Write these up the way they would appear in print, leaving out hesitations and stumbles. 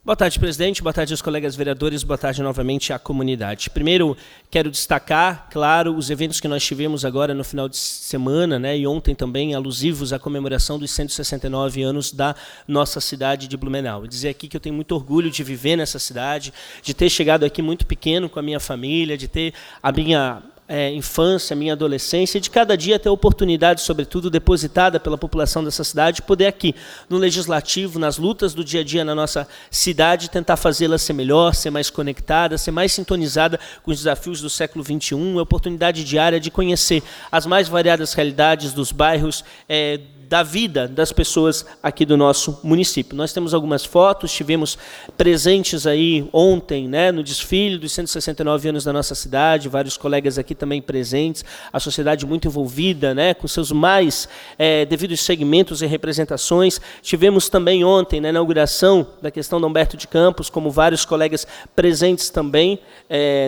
Boa tarde, presidente. Boa tarde aos colegas vereadores. Boa tarde novamente à comunidade. Primeiro, quero destacar, claro, os eventos que nós tivemos agora no final de semana, né, e ontem também, alusivos à comemoração dos 169 anos da nossa cidade de Blumenau. E dizer aqui que eu tenho muito orgulho de viver nessa cidade, de ter chegado aqui muito pequeno com a minha família, de ter a minha infância, minha adolescência, e de cada dia ter a oportunidade, sobretudo depositada pela população dessa cidade, poder aqui, no Legislativo, nas lutas do dia a dia na nossa cidade, tentar fazê-la ser melhor, ser mais conectada, ser mais sintonizada com os desafios do século XXI, a oportunidade diária de conhecer as mais variadas realidades dos bairros, da vida das pessoas aqui do nosso município. Nós temos algumas fotos, estivemos presentes aí ontem, né, no desfile dos 169 anos da nossa cidade, vários colegas aqui também presentes, a sociedade muito envolvida, né, com seus mais devidos segmentos e representações. Tivemos também ontem, na inauguração da questão do Humberto de Campos, como vários colegas presentes também,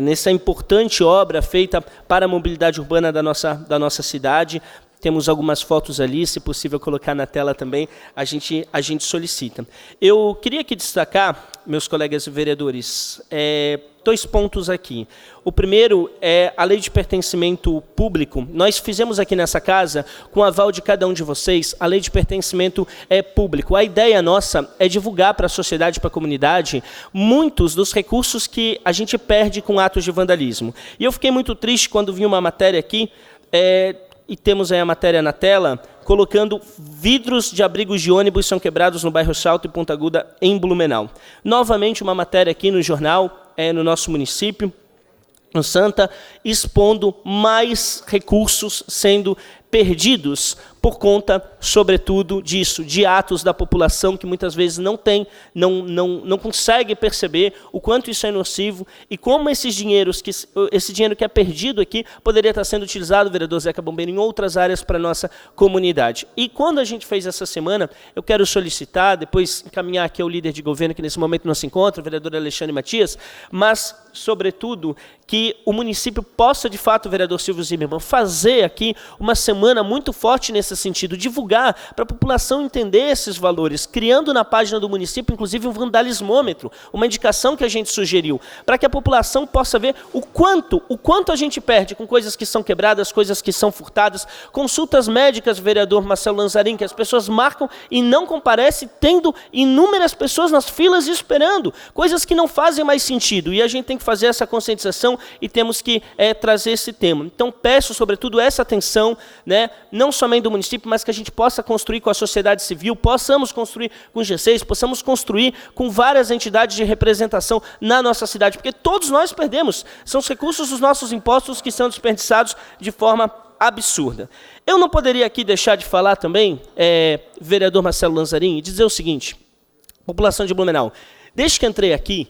nessa importante obra feita para a mobilidade urbana da nossa cidade. Temos algumas fotos ali, se possível colocar na tela também, a gente solicita. Eu queria aqui destacar, meus colegas vereadores, 2 pontos aqui. O primeiro é a lei de pertencimento público. Nós fizemos aqui nessa casa, com o aval de cada um de vocês, a lei de pertencimento público. A ideia nossa é divulgar para a sociedade, para a comunidade, muitos dos recursos que a gente perde com atos de vandalismo. E eu fiquei muito triste quando vi uma matéria aqui, e temos aí a matéria na tela, colocando vidros de abrigos de ônibus são quebrados no bairro Salto e Ponta Aguda, em Blumenau. Novamente uma matéria aqui no jornal, no nosso município, no Santa, expondo mais recursos sendo perdidos por conta, sobretudo, disso, de atos da população que muitas vezes não consegue perceber o quanto isso é nocivo e como esse dinheiro que é perdido aqui poderia estar sendo utilizado, vereador Zeca Bombeiro, em outras áreas para a nossa comunidade. E quando a gente fez essa semana, eu quero solicitar, depois encaminhar aqui ao líder de governo, que nesse momento não se encontra, o vereador Alexandre Matias, mas, sobretudo, que o município possa, de fato, vereador Silvio Zimmermann, fazer aqui uma semana muito forte nesse sentido, divulgar para a população entender esses valores, criando na página do município, inclusive, um vandalismômetro, uma indicação que a gente sugeriu, para que a população possa ver o quanto a gente perde com coisas que são quebradas, coisas que são furtadas, consultas médicas, vereador Marcelo Lanzarin, que as pessoas marcam e não comparecem, tendo inúmeras pessoas nas filas esperando, coisas que não fazem mais sentido, e a gente tem que fazer essa conscientização e temos que trazer esse tema. Então, peço, sobretudo, essa atenção, né, não somente do município, mas que a gente possa construir com a sociedade civil, possamos construir com o G6, possamos construir com várias entidades de representação na nossa cidade, porque todos nós perdemos, são os recursos dos nossos impostos que são desperdiçados de forma absurda. Eu não poderia aqui deixar de falar também, vereador Marcelo Lanzarin, e dizer o seguinte, população de Blumenau, desde que entrei aqui,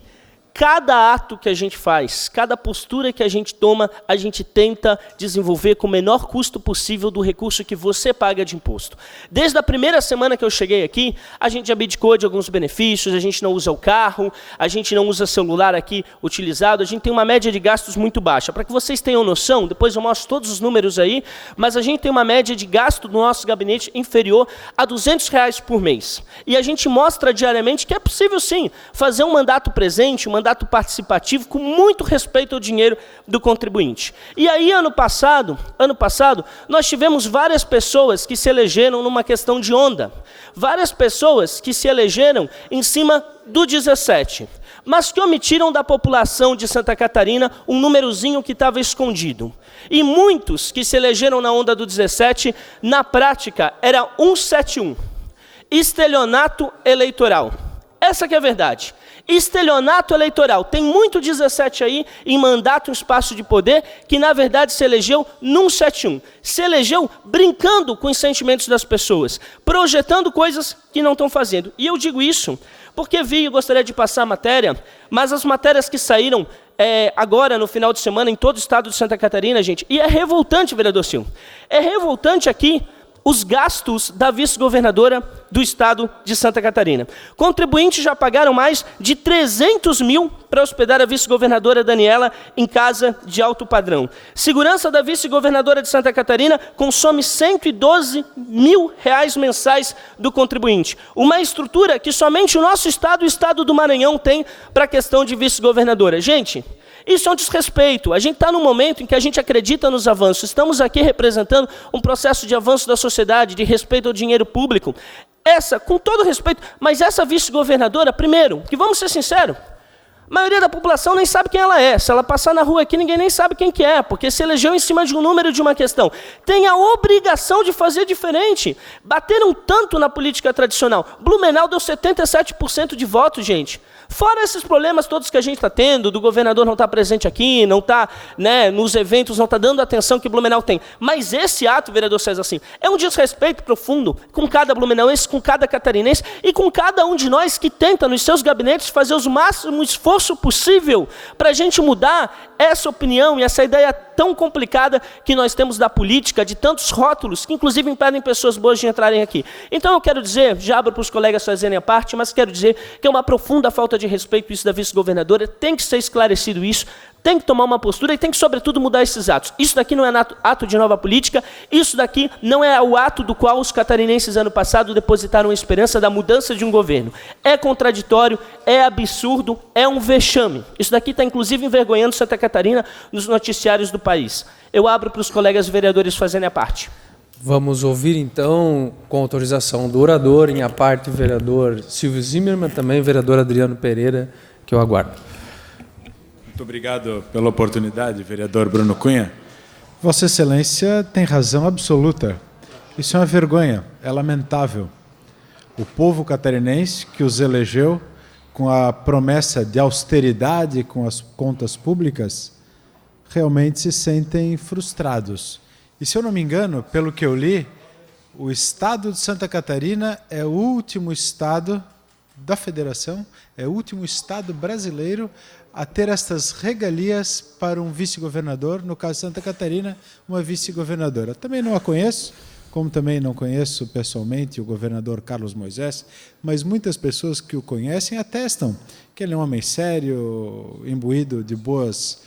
cada ato que a gente faz, cada postura que a gente toma, a gente tenta desenvolver com o menor custo possível do recurso que você paga de imposto. Desde a primeira semana que eu cheguei aqui, a gente abdicou de alguns benefícios, a gente não usa o carro, a gente não usa celular aqui utilizado, a gente tem uma média de gastos muito baixa. Para que vocês tenham noção, depois eu mostro todos os números aí, mas a gente tem uma média de gasto do nosso gabinete inferior a R$200 por mês. E a gente mostra diariamente que é possível sim fazer um mandato presente, um mandato participativo com muito respeito ao dinheiro do contribuinte. E aí, ano passado, nós tivemos várias pessoas que se elegeram numa questão de onda. Várias pessoas que se elegeram em cima do 17, mas que omitiram da população de Santa Catarina um númerozinho que estava escondido. E muitos que se elegeram na onda do 17, na prática, era 171, estelionato eleitoral. Essa que é a verdade. Estelionato eleitoral. Tem muito 17 aí em mandato, em espaço de poder, que na verdade se elegeu num 71. Se elegeu brincando com os sentimentos das pessoas, projetando coisas que não estão fazendo. E eu digo isso porque eu gostaria de passar a matéria, mas as matérias que saíram agora no final de semana em todo o estado de Santa Catarina, gente, e é revoltante, vereador Silvio, é revoltante aqui os gastos da vice-governadora do estado de Santa Catarina. Contribuintes já pagaram mais de 300 mil para hospedar a vice-governadora Daniela em casa de alto padrão. Segurança da vice-governadora de Santa Catarina consome R$112 mil mensais do contribuinte. Uma estrutura que somente o nosso estado, o estado do Maranhão, tem para a questão de vice-governadora. Gente, isso é um desrespeito. A gente está num momento em que a gente acredita nos avanços. Estamos aqui representando um processo de avanço da sociedade, de respeito ao dinheiro público. Essa, com todo respeito, mas essa vice-governadora, primeiro, que vamos ser sinceros, a maioria da população nem sabe quem ela é. Se ela passar na rua aqui, ninguém nem sabe quem que é, porque se elegeu em cima de um número de uma questão. Tem a obrigação de fazer diferente. Bateram tanto na política tradicional. Blumenau deu 77% de votos, gente. Fora esses problemas todos que a gente está tendo, do governador não estar presente aqui, não está, né, nos eventos, não está dando a atenção que Blumenau tem. Mas esse ato, vereador César, assim, é um desrespeito profundo com cada blumenauense, com cada catarinense e com cada um de nós que tenta, nos seus gabinetes, fazer o máximo esforço possível para a gente mudar essa opinião e essa ideia tão complicada que nós temos da política, de tantos rótulos, que inclusive impedem pessoas boas de entrarem aqui. Então eu quero dizer, já abro para os colegas fazerem a parte, mas quero dizer que é uma profunda falta de respeito isso da vice-governadora, tem que ser esclarecido isso, tem que tomar uma postura e tem que, sobretudo, mudar esses atos. Isso daqui não é ato de nova política, isso daqui não é o ato do qual os catarinenses, ano passado, depositaram a esperança da mudança de um governo. É contraditório, é absurdo, é um vexame. Isso daqui está, inclusive, envergonhando Santa Catarina nos noticiários do país. Eu abro para os colegas vereadores fazerem a parte. Vamos ouvir, então, com autorização do orador, em a parte, vereador Silvio Zimmermann, também vereador Adriano Pereira, que eu aguardo. Muito obrigado pela oportunidade, vereador Bruno Cunha. Vossa Excelência tem razão absoluta. Isso é uma vergonha, é lamentável. O povo catarinense que os elegeu com a promessa de austeridade com as contas públicas, realmente se sentem frustrados. E, se eu não me engano, pelo que eu li, o estado de Santa Catarina é o último estado da federação, é o último estado brasileiro a ter estas regalias para um vice-governador, no caso de Santa Catarina, uma vice-governadora. Também não a conheço, como também não conheço pessoalmente o governador Carlos Moisés, mas muitas pessoas que o conhecem atestam que ele é um homem sério, imbuído de boas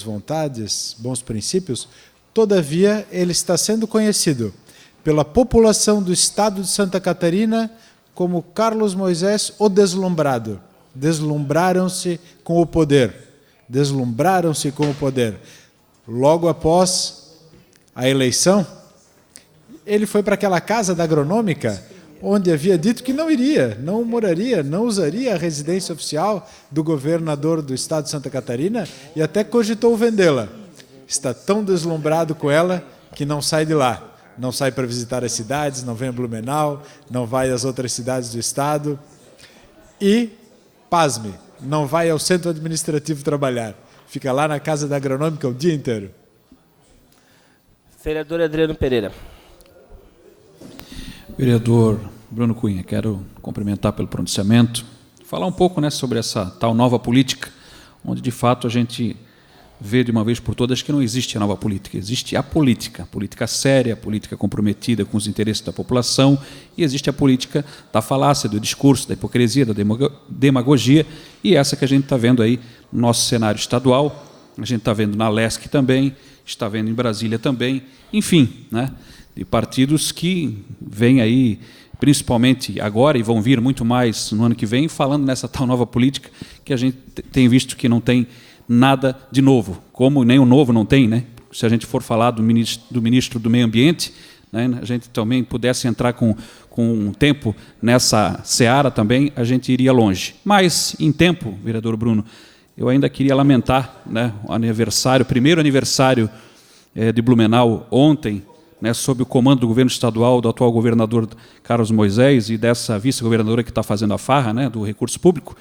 vontades, bons princípios. Todavia, ele está sendo conhecido pela população do estado de Santa Catarina como Carlos Moisés, o deslumbrado. Deslumbraram-se com o poder. Deslumbraram-se com o poder. Logo após a eleição, ele foi para aquela casa da agronômica, onde havia dito que não iria, não moraria, não usaria a residência oficial do governador do estado de Santa Catarina e até cogitou vendê-la. Está tão deslumbrado com ela que não sai de lá. Não sai para visitar as cidades, não vem a Blumenau, não vai às outras cidades do estado. E, pasme, não vai ao centro administrativo trabalhar. Fica lá na casa da agronômica o dia inteiro. Vereador Adriano Pereira. Vereador Bruno Cunha, quero cumprimentar pelo pronunciamento, falar um pouco, né, sobre essa tal nova política, onde de fato a gente vê de uma vez por todas que não existe a nova política, existe a política séria, a política comprometida com os interesses da população, e existe a política da falácia, do discurso, da hipocrisia, da demagogia, e essa que a gente está vendo aí no nosso cenário estadual, a gente está vendo na LESC também, está vendo em Brasília também, enfim, né, de partidos que vêm aí, principalmente agora, e vão vir muito mais no ano que vem, falando nessa tal nova política que a gente tem visto que não tem nada de novo, como nem o novo não tem, né? Se a gente for falar do ministro do Meio Ambiente, né, a gente também pudesse entrar com um tempo nessa seara também, a gente iria longe. Mas, em tempo, vereador Bruno, eu ainda queria lamentar, né, o primeiro aniversário de Blumenau ontem, né, sob o comando do governo estadual, do atual governador Carlos Moisés e dessa vice-governadora que está fazendo a farra, né, do recurso público,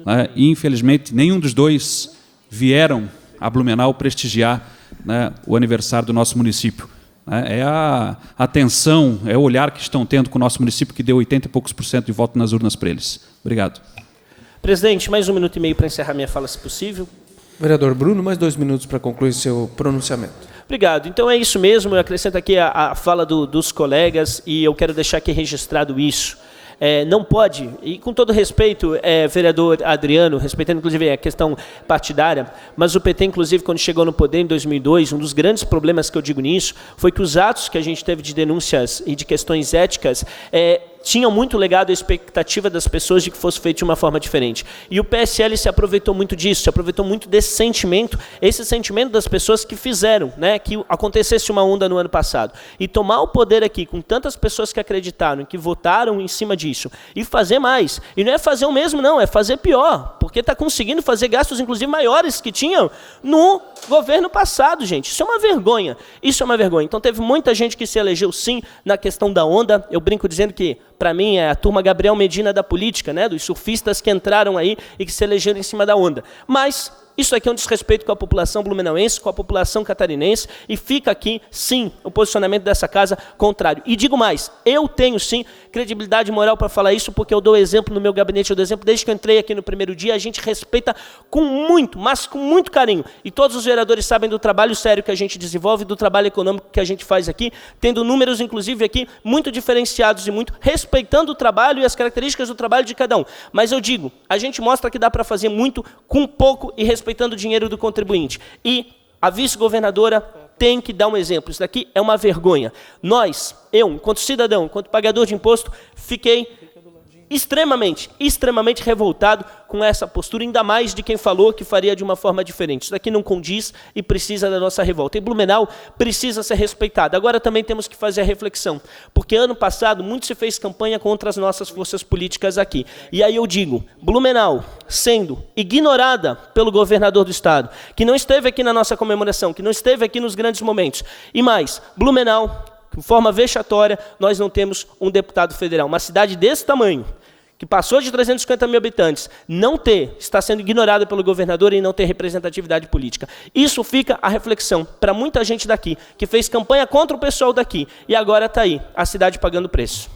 né, e, infelizmente, nenhum dos dois vieram a Blumenau prestigiar, né, o aniversário do nosso município. Né, é a atenção, é o olhar que estão tendo com o nosso município, que deu 80 e poucos % de voto nas urnas para eles. Obrigado. Presidente, mais 1 minuto e meio para encerrar minha fala, se possível. Vereador Bruno, mais 2 minutos para concluir seu pronunciamento. Obrigado. Então é isso mesmo, eu acrescento aqui a fala dos colegas e eu quero deixar aqui registrado isso. Não pode, e com todo respeito, vereador Adriano, respeitando inclusive a questão partidária, mas o PT, inclusive, quando chegou no poder em 2002, um dos grandes problemas que eu digo nisso foi que os atos que a gente teve de denúncias e de questões éticas tinham muito legado a expectativa das pessoas de que fosse feito de uma forma diferente. E o PSL se aproveitou muito disso, se aproveitou muito desse sentimento, esse sentimento das pessoas que fizeram, né, que acontecesse uma onda no ano passado. E tomar o poder aqui, com tantas pessoas que acreditaram, que votaram em cima disso, e fazer mais. E não é fazer o mesmo, não, é fazer pior, porque está conseguindo fazer gastos, inclusive, maiores que tinham no governo passado, gente. Isso é uma vergonha. Isso é uma vergonha. Então, teve muita gente que se elegeu, sim, na questão da onda. Eu brinco dizendo que, para mim, é a turma Gabriel Medina da política, né, dos surfistas que entraram aí e que se elegeram em cima da onda. Mas isso aqui é um desrespeito com a população blumenauense, com a população catarinense, e fica aqui, sim, o posicionamento dessa casa contrário. E digo mais, eu tenho, sim, credibilidade moral para falar isso, porque eu dou exemplo no meu gabinete, eu dou exemplo desde que eu entrei aqui no primeiro dia, a gente respeita com muito, mas com muito carinho. E todos os vereadores sabem do trabalho sério que a gente desenvolve, do trabalho econômico que a gente faz aqui, tendo números, inclusive, aqui muito diferenciados e muito respeitando o trabalho e as características do trabalho de cada um. Mas eu digo, a gente mostra que dá para fazer muito com pouco e respeitando o dinheiro do contribuinte. E a vice-governadora tem que dar um exemplo. Isso daqui é uma vergonha. Nós, eu, enquanto cidadão, enquanto pagador de imposto, fiquei extremamente revoltado com essa postura, ainda mais de quem falou que faria de uma forma diferente. Isso daqui não condiz e precisa da nossa revolta. E Blumenau precisa ser respeitado. Agora também temos que fazer a reflexão, porque ano passado muito se fez campanha contra as nossas forças políticas aqui. E aí eu digo, Blumenau sendo ignorada pelo governador do estado, que não esteve aqui na nossa comemoração, que não esteve aqui nos grandes momentos, e mais, Blumenau, de forma vexatória, nós não temos um deputado federal. Uma cidade desse tamanho, que passou de 350 mil habitantes, está sendo ignorada pelo governador e não ter representatividade política. Isso fica a reflexão para muita gente daqui, que fez campanha contra o pessoal daqui, e agora está aí, a cidade pagando preço.